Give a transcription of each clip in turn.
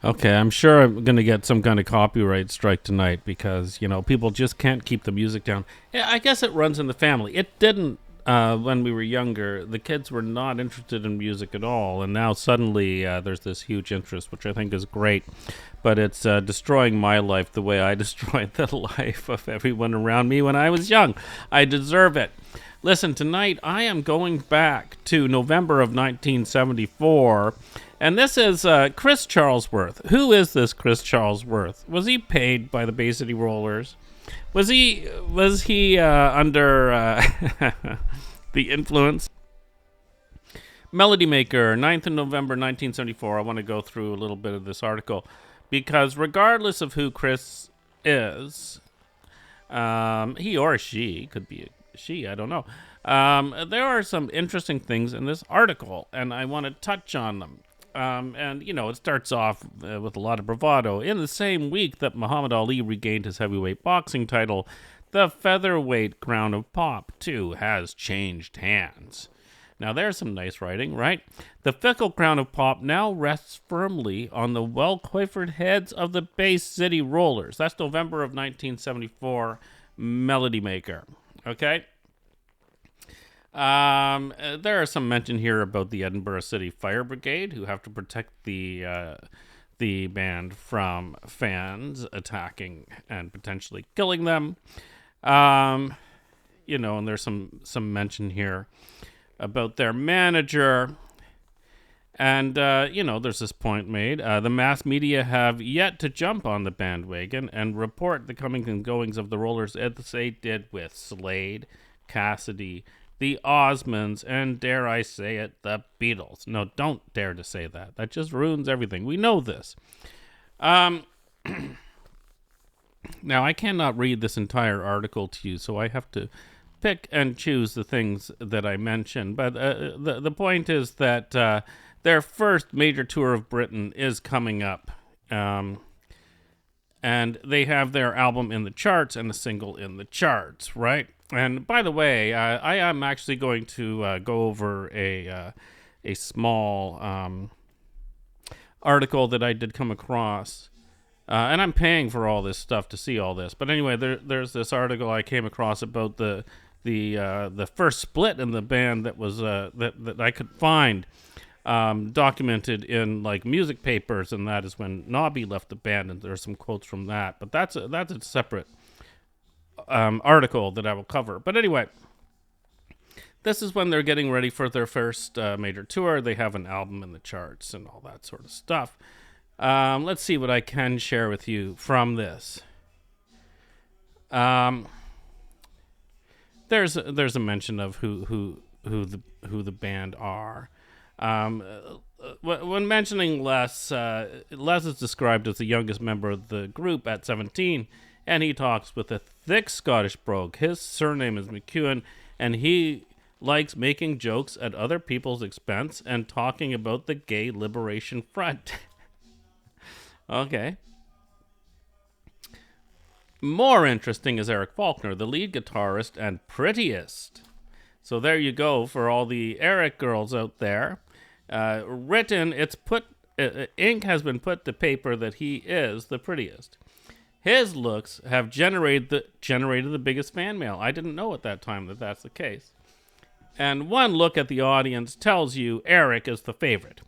Okay, I'm sure I'm going to get some kind of copyright strike tonight because, people just can't keep the music down. Yeah, I guess it runs in the family. It didn't when we were younger. The kids were not interested in music at all, and now suddenly there's this huge interest, which I think is great. But it's destroying my life the way I destroyed the life of everyone around me when I was young. I deserve it. Listen, tonight I am going back to November of 1974. And this is Chris Charlesworth. Who is this Chris Charlesworth? Was he paid by the Bay City Rollers? Was he under the influence? Melody Maker, 9th of November 1974. I want to go through a little bit of this article because regardless of who Chris is, he or she, could be a she, I don't know. There are some interesting things in this article, and I want to touch on them. And it starts off with a lot of bravado. In the same week that Muhammad Ali regained his heavyweight boxing title, the featherweight crown of pop, too, has changed hands. Now, there's some nice writing, right? The fickle crown of pop now rests firmly on the well-coiffed heads of the Bay City Rollers. That's November of 1974, Melody Maker. Okay? There are some mention here about the Edinburgh City Fire Brigade, who have to protect the band from fans attacking and potentially killing them. And there's some mention here about their manager. And, there's this point made. The mass media have yet to jump on the bandwagon and report the comings and goings of the Rollers as they did with Slade, Cassidy, the Osmonds, and dare I say it, the Beatles. No, don't dare to say that. That just ruins everything. We know this. Now, I cannot read this entire article to you, so I have to pick and choose the things that I mention. But the point is that their first major tour of Britain is coming up. And they have their album in the charts and a single in the charts, right? And by the way, I am actually going to go over a small article that I did come across. And I'm paying for all this stuff to see all this. But anyway, there's this article I came across about the first split in the band that was that I could find documented in like music papers, and that is when Nobby left the band, and there's some quotes from that. But that's a separate article that I will cover. But anyway, this is when they're getting ready for their first major tour. They have an album in the charts and all that sort of stuff. Let's see what I can share with you from this. There's a mention of who the band are. When mentioning Les, Les is described as the youngest member of the group at 17, and he talks with a thick Scottish brogue. His surname is McEwen, and he likes making jokes at other people's expense and talking about the Gay Liberation Front. Okay. More interesting is Eric Faulkner, the lead guitarist and prettiest. So there you go for all the Eric girls out there. Ink has been put to paper that he is the prettiest. His looks have generated the biggest fan mail. I didn't know at that time that that's the case. And one look at the audience tells you Eric is the favorite.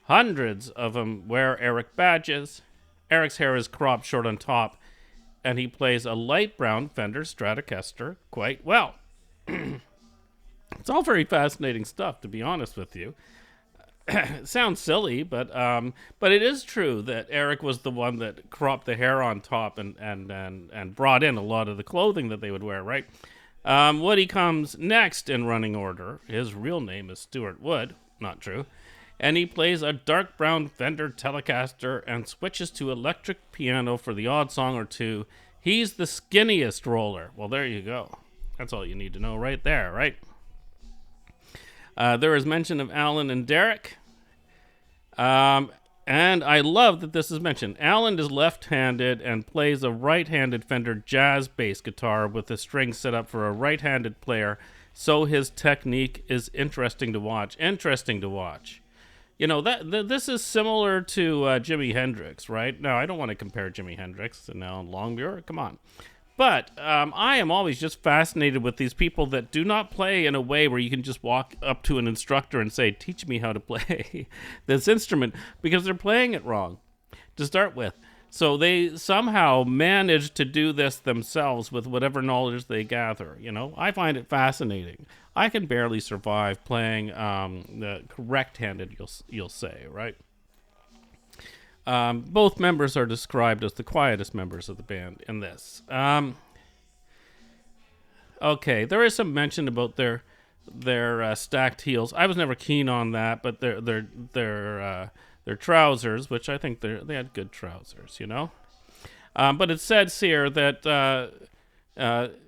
Hundreds of them wear Eric badges. Eric's hair is cropped short on top, and he plays a light brown Fender Stratocaster quite well. It's all very fascinating stuff, to be honest with you. It sounds silly, but it is true that Eric was the one that cropped the hair on top and brought in a lot of the clothing that they would wear, right? Woody comes next in running order. His real name is Stuart Wood. Not true. And he plays a dark brown Fender Telecaster and switches to electric piano for the odd song or two. He's the skinniest roller. Well, there you go. That's all you need to know right there, right? There is mention of Alan and Derek. And I love that this is mentioned. Alan is left-handed and plays a right-handed Fender jazz bass guitar with the strings set up for a right-handed player, so his technique is interesting to watch. Interesting to watch. This is similar to Jimi Hendrix, right? Now, I don't want to compare Jimi Hendrix to Alan Longmuir. Come on. But I am always just fascinated with these people that do not play in a way where you can just walk up to an instructor and say, teach me how to play this instrument, because they're playing it wrong to start with. So they somehow manage to do this themselves with whatever knowledge they gather. I find it fascinating. I can barely survive playing the correct-handed, you'll say, right? Both members are described as the quietest members of the band in this. Okay, there is some mention about their stacked heels. I was never keen on that, but their trousers, which I think they had good trousers, But it says here that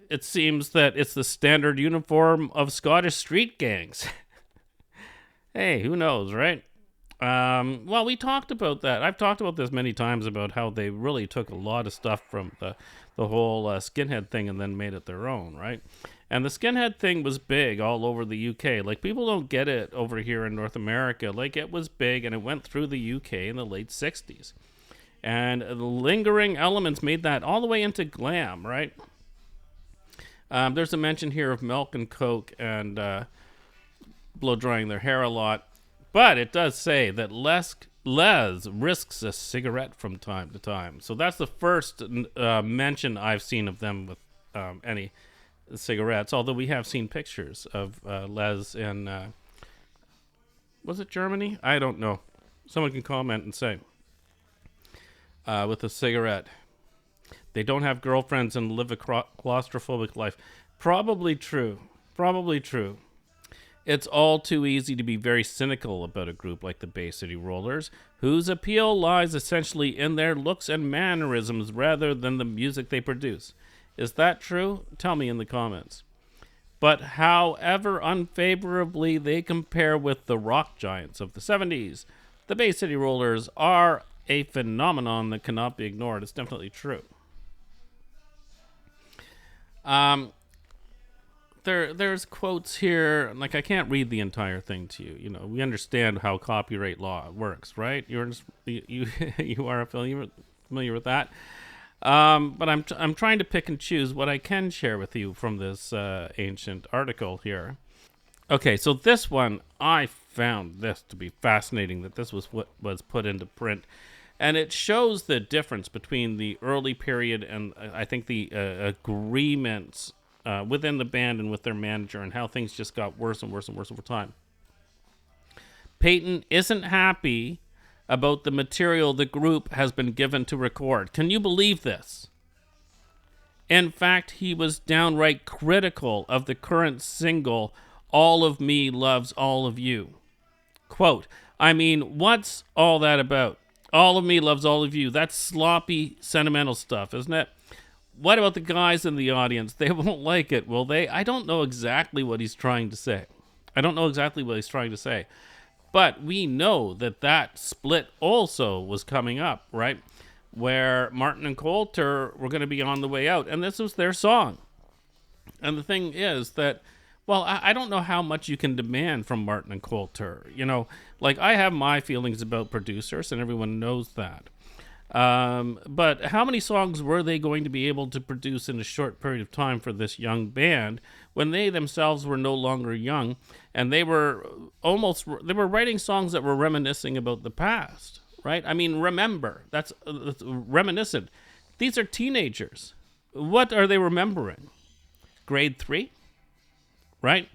it seems that it's the standard uniform of Scottish street gangs. Hey, who knows, right? Well, we talked about that. I've talked about this many times about how they really took a lot of stuff from the whole skinhead thing and then made it their own, right? And the skinhead thing was big all over the UK. Like, people don't get it over here in North America. Like, it was big, and it went through the UK in the late 60s. And the lingering elements made that all the way into glam, right? There's a mention here of milk and coke and blow-drying their hair a lot. But it does say that Les risks a cigarette from time to time. So that's the first mention I've seen of them with any cigarettes, although we have seen pictures of Les in, was it Germany? I don't know. Someone can comment and say. With a cigarette. They don't have girlfriends and live a claustrophobic life. Probably true. It's all too easy to be very cynical about a group like the Bay City Rollers, whose appeal lies essentially in their looks and mannerisms rather than the music they produce. Is that true? Tell me in the comments. But however unfavorably they compare with the rock giants of the 70s, the Bay City Rollers are a phenomenon that cannot be ignored. It's definitely true. There's quotes here, like I can't read the entire thing to you. We understand how copyright law works, right? You are familiar with that. But I'm trying to pick and choose what I can share with you from this ancient article here. Okay, so this one, I found this to be fascinating, that this was what was put into print. And it shows the difference between the early period and I think the agreements within the band and with their manager, and how things just got worse and worse and worse over time. Peyton isn't happy about the material the group has been given to record. Can you believe this? In fact, he was downright critical of the current single, All of Me Loves All of You. Quote, I mean, what's all that about? All of me loves all of you. That's sloppy, sentimental stuff, isn't it? What about the guys in the audience? They won't like it, will they? I don't know exactly what he's trying to say. But we know that split also was coming up, right? Where Martin and Coulter were going to be on the way out, and this was their song. And the thing is that, well, I don't know how much you can demand from Martin and Coulter. Like, I have my feelings about producers, and everyone knows that. But how many songs were they going to be able to produce in a short period of time for this young band when they themselves were no longer young, and they were writing songs that were reminiscing about the past, right? I mean, remember, that's reminiscent. These are teenagers. What are they remembering? Grade 3, right?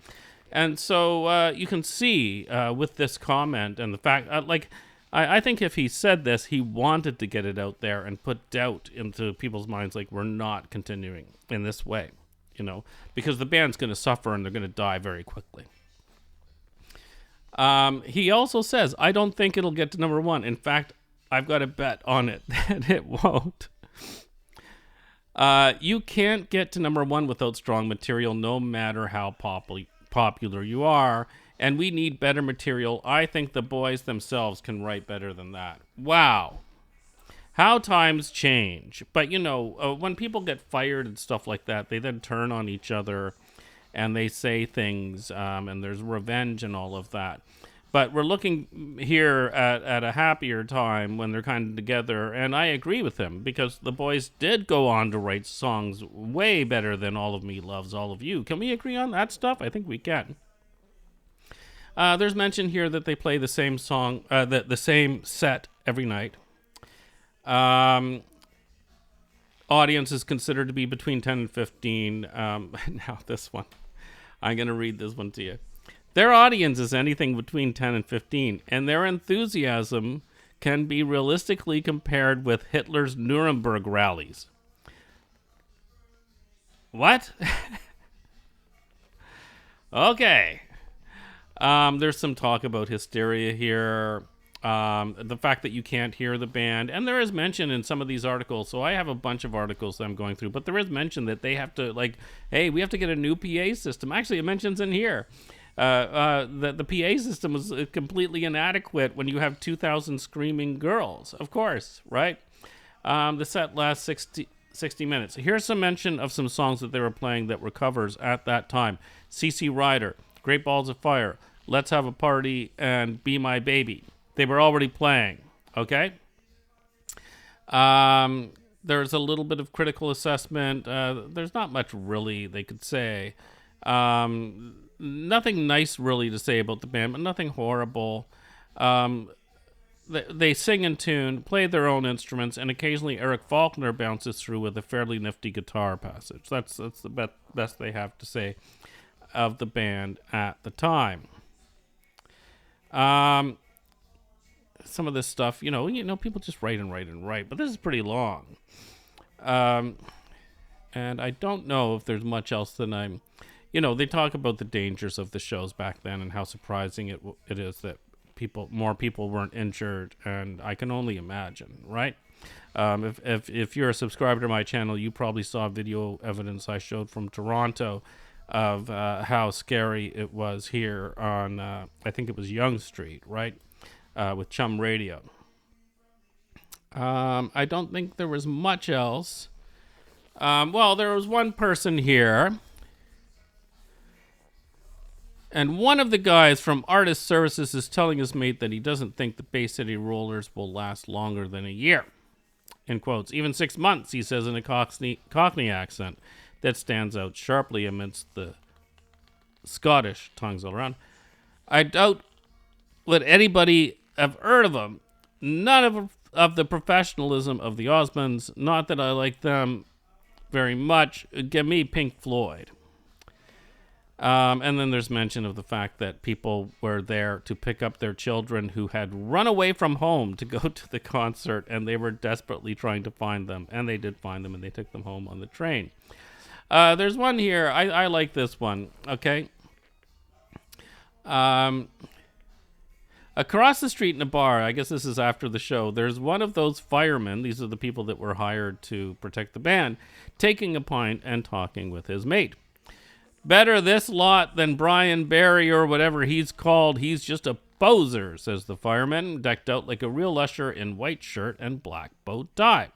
And so you can see with this comment and the fact, I think if he said this, he wanted to get it out there and put doubt into people's minds, like, we're not continuing in this way, because the band's going to suffer and they're going to die very quickly. He also says, I don't think it'll get to number 1. In fact, I've got a bet on it that it won't. You can't get to number 1 without strong material, no matter how popular you are. And we need better material. I think the boys themselves can write better than that. Wow. How times change. But, when people get fired and stuff like that, they then turn on each other and they say things, and there's revenge and all of that. But we're looking here at a happier time when they're kind of together, and I agree with him because the boys did go on to write songs way better than All of Me Loves All of You. Can we agree on that stuff? I think we can. There's mention here that they play the same song, the same set every night. Audience is considered to be between 10 and 15. Now this one, I'm going to read this one to you. Their audience is anything between 10 and 15, and their enthusiasm can be realistically compared with Hitler's Nuremberg rallies. What? Okay. There's some talk about hysteria here. The fact that you can't hear the band, and there is mention in some of these articles. So I have a bunch of articles that I'm going through, but there is mention that they have to, like, hey, we have to get a new PA system. Actually, it mentions in here that the PA system is completely inadequate when you have 2,000 screaming girls. Of course, right? The set lasts 60 minutes. Here's some mention of some songs that they were playing that were covers at that time. CC Rider, Great Balls of Fire, Let's Have a Party, and Be My Baby. They were already playing, okay? There's a little bit of critical assessment. There's not much really they could say. Nothing nice really to say about the band, but nothing horrible. They sing in tune, play their own instruments, and occasionally Eric Faulkner bounces through with a fairly nifty guitar passage. That's the best they have to say of the band at the time. Some of this stuff, you know, people just write and write, but this is pretty long. And I don't know if there's much else that they talk about the dangers of the shows back then and how surprising it is that more people weren't injured, and I can only imagine, right? If you're a subscriber to my channel, you probably saw video evidence I showed from Toronto of how scary it was here on, I think it was Yonge Street, right? With Chum Radio. I don't think there was much else. Well, there was one person here. And one of the guys from Artist Services is telling his mate that he doesn't think the Bay City Rollers will last longer than a year. In quotes, even 6 months, he says in a Cockney accent that stands out sharply amidst the Scottish tongues all around. I doubt would anybody have heard of them. None of the professionalism of the Osmonds, not that I like them very much. Give me Pink Floyd. And then there's mention of the fact that people were there to pick up their children who had run away from home to go to the concert, and they were desperately trying to find them. And they did find them, and they took them home on the train. There's one here. I like this one, okay? Across the street in a bar, I guess this is after the show, there's one of those firemen, these are the people that were hired to protect the band, taking a pint and talking with his mate. Better this lot than Brian Barry or whatever he's called. He's just a poser, says the fireman, decked out like a real usher in white shirt and black bow tie.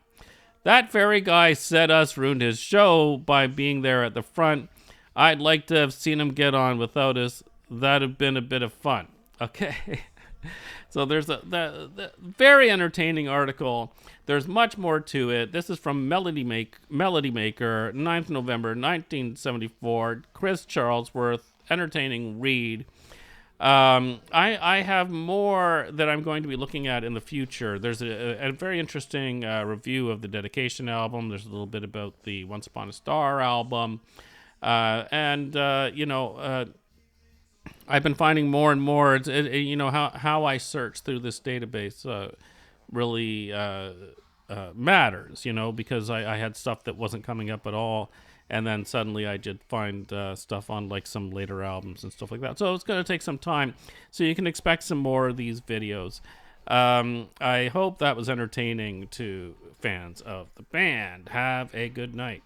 That very guy said us ruined his show by being there at the front. I'd like to have seen him get on without us. That'd have been a bit of fun. Okay. So there's the very entertaining article. There's much more to it. This is from Melody Maker, 9th November, 1974. Chris Charlesworth, entertaining read. I have more that I'm going to be looking at in the future. There's a very interesting review of the Dedication album. There's a little bit about the Once Upon a Star album. I've been finding more and more, how I search through this database really matters, because I had stuff that wasn't coming up at all. And then suddenly I did find stuff on like some later albums and stuff like that. So it's going to take some time. So you can expect some more of these videos. I hope that was entertaining to fans of the band. Have a good night.